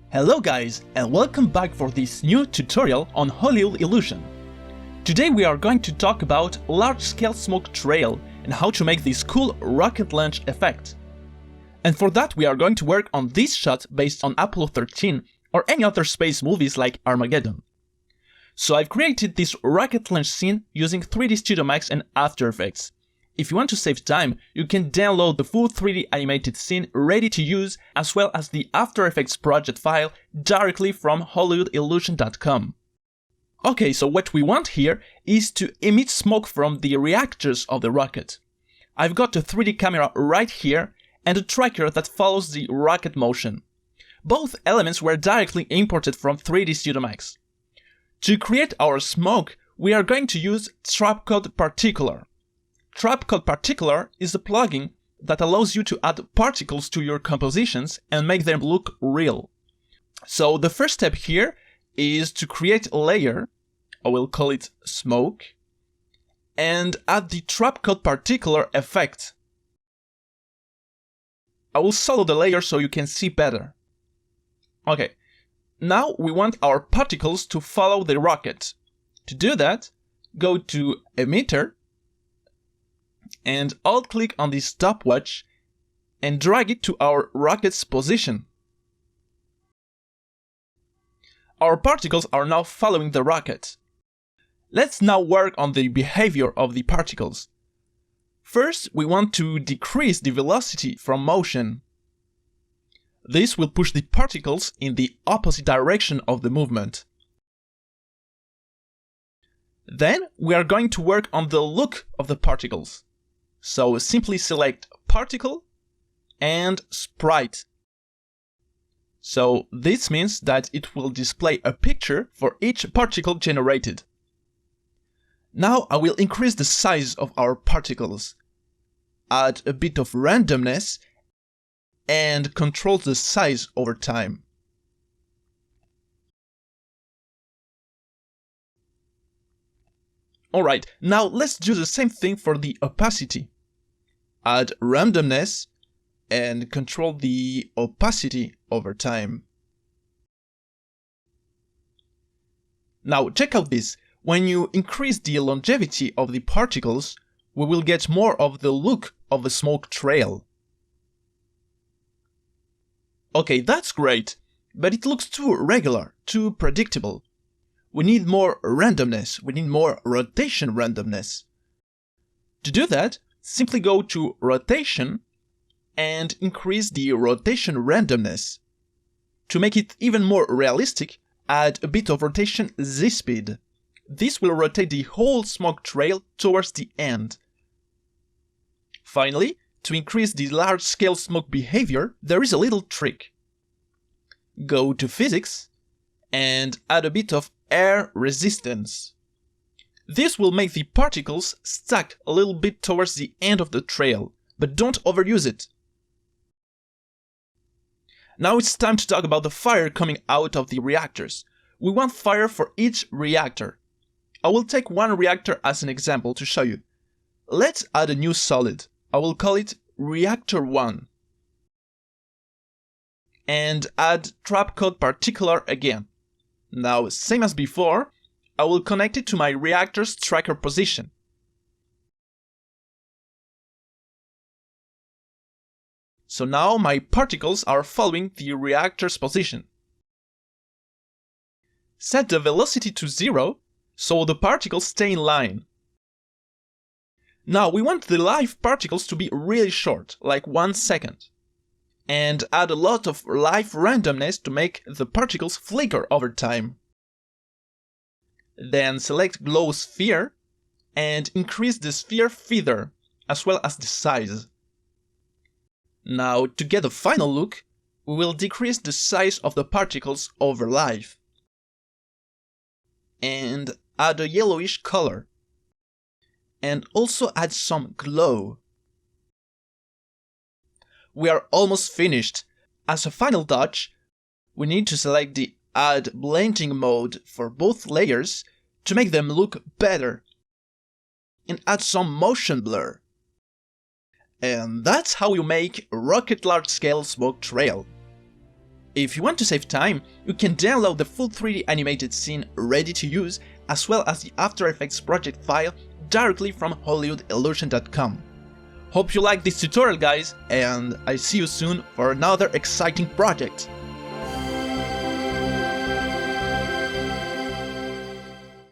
Hello guys, and welcome back for this new tutorial on Hollywood Illusion. Today we are going to talk about large-scale smoke trail and how to make this cool rocket launch effect. And for that we are going to work on this shot based on Apollo 13 or any other space movies like Armageddon. So I've created this rocket launch scene using 3D Studio Max and After Effects. If you want to save time, you can download the full 3D animated scene ready to use, as well as the After Effects project file directly from hollywoodillusion.com. Okay, so what we want here is to emit smoke from the reactors of the rocket. I've got a 3D camera right here and a tracker that follows the rocket motion. Both elements were directly imported from 3D Studio Max. To create our smoke, we are going to use Trapcode Particular. Trapcode Particular is a plugin that allows you to add particles to your compositions and make them look real. So the first step here is to create a layer, I will call it smoke, and add the Trapcode Particular effect. I will solo the layer so you can see better. Okay, now we want our particles to follow the rocket. To do that, go to Emitter, and alt-click on the stopwatch and drag it to our rocket's position. Our particles are now following the rocket. Let's now work on the behavior of the particles. First, we want to decrease the velocity from motion. This will push the particles in the opposite direction of the movement. Then, we are going to work on the look of the particles. So simply select Particle and Sprite. So this means that it will display a picture for each particle generated. Now I will increase the size of our particles, add a bit of randomness, and control the size over time. Alright, now let's do the same thing for the opacity. Add randomness and control the opacity over time. Now check out this. When you increase the longevity of the particles, we will get more of the look of a smoke trail. Okay, that's great, but it looks too regular, too predictable. We need more randomness, we need more rotation randomness. To do that, simply go to Rotation and increase the rotation randomness. To make it even more realistic, add a bit of rotation Z-speed. This will rotate the whole smoke trail towards the end. Finally, to increase the large-scale smoke behavior, there is a little trick. Go to Physics and add a bit of air resistance. This will make the particles stack a little bit towards the end of the trail, but don't overuse it. Now it's time to talk about the fire coming out of the reactors. We want fire for each reactor. I will take one reactor as an example to show you. Let's add a new solid. I will call it Reactor 1. And add Trapcode Particular again. Now, same as before, I will connect it to my reactor's tracker position. So now my particles are following the reactor's position. Set the velocity to 0, so the particles stay in line. Now we want the live particles to be really short, like 1 second. And add a lot of live randomness to make the particles flicker over time. Then select Glow Sphere and increase the sphere feather, as well as the size. Now, to get a final look, we will decrease the size of the particles over live. And add a yellowish color. And also add some glow. We are almost finished. As a final touch, we need to select the Add Blending mode for both layers to make them look better. And add some motion blur. And that's how you make a rocket large-scale smoke trail. If you want to save time, you can download the full 3D animated scene ready to use, as well as the After Effects project file directly from HollywoodIllusion.com. Hope you like this tutorial, guys, and I see you soon for another exciting project.